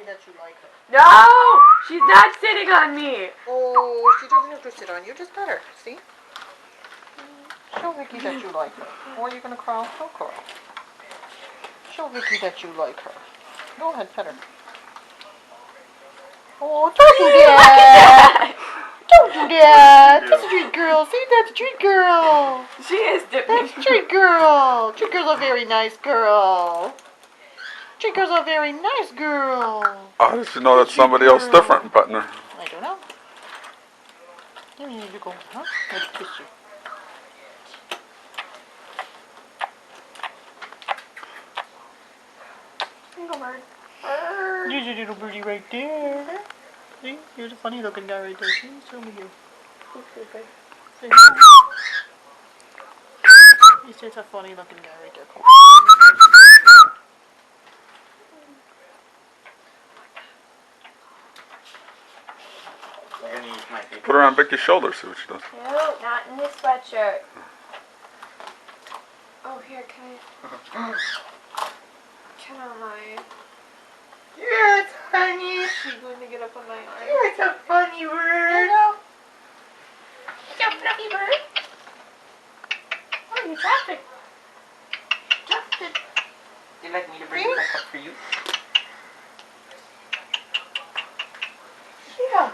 that you like her. No! She's not sitting on me. Oh, she doesn't have to sit on you. Just pet her. See? Show Vicky that you like her. Or you're going to crawl. Don't crawl. Show Vicky that you like her. Go ahead, pet her. Oh, don't do that! Don't do that! That's a treat girl. See, that's a treat girl. She is different. That's a treat girl. Treat girl's a very nice girl. Treat girl's a very nice girl. How did you know that's somebody else different in petting her? I don't know. You need to go, huh? Let's kiss you. Little bird. There's a little birdie right there. See? Here's a funny looking guy right there. See? Show me you. Say hi. He's just a funny looking guy right there. Come on. Put her on Vicky's shoulder, see what she does. No, not in this sweatshirt. Oh, here, can I? You're funny. She's going to get up on my arm. You're a funny bird. Hello. It's a fluffy bird. Oh, you dropped it. Dropped it. Would you like me to bring it back up for you? Yeah.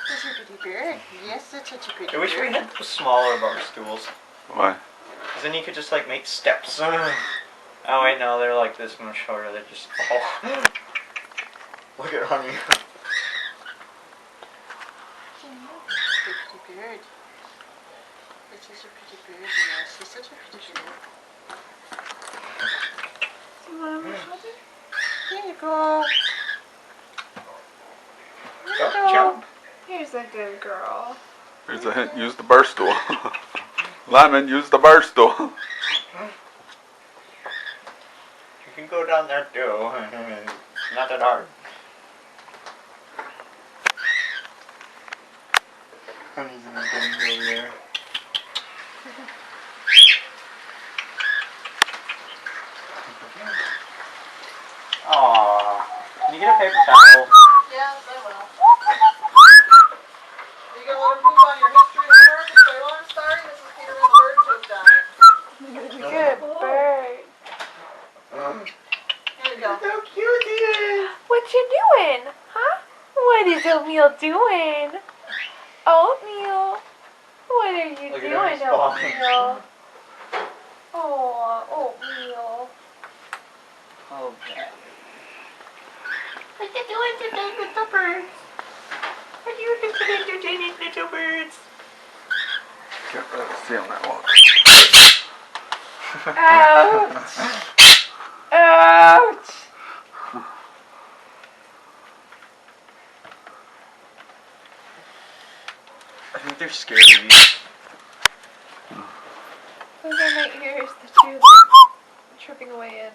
Such a pretty bird. Yes, such a pretty bird. I wish we had those smaller bar stools. Why? Because then you could just like make steps. Oh wait, no, they're like this much shorter. They're just Look at Honey. Pretty bird. It's such a pretty bird. Yes, she's such a pretty bird. Here you go. Jump, jump. Here's a good girl. Here's a hint. Use the bar stool. Lemon, use the bar stool. You can go down there too. It's not that hard. Honey's in the thing over there. Aww. Can you get a paper towel? Yes, I will. You gonna let him poop on your history homework and say, "Oh, I'm sorry, Mrs. Peterman, the bird pooped on it." Good bird. Here you go. So cute he is. What you doing? Huh? What is Oatmeal doing? Oatmeal? What are you Look at him, doing, he's falling. Oatmeal? Oh, Oatmeal. Oh, yeah. What you doing today, little birds? What are you doing today, little birds? Can't really see on that walk. Ouch! Ouch! I think they're scared of you. Those are my ears, the two like tripping away in.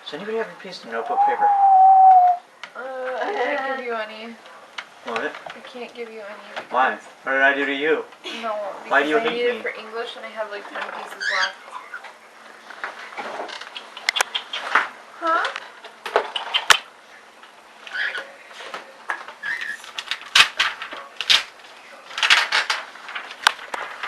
Does anybody have a piece of notebook paper? I can't give you any. What? I can't give you any. Why? What did I do to you? No, Why do because you I hate need it me? for English and I have like 10 pieces left.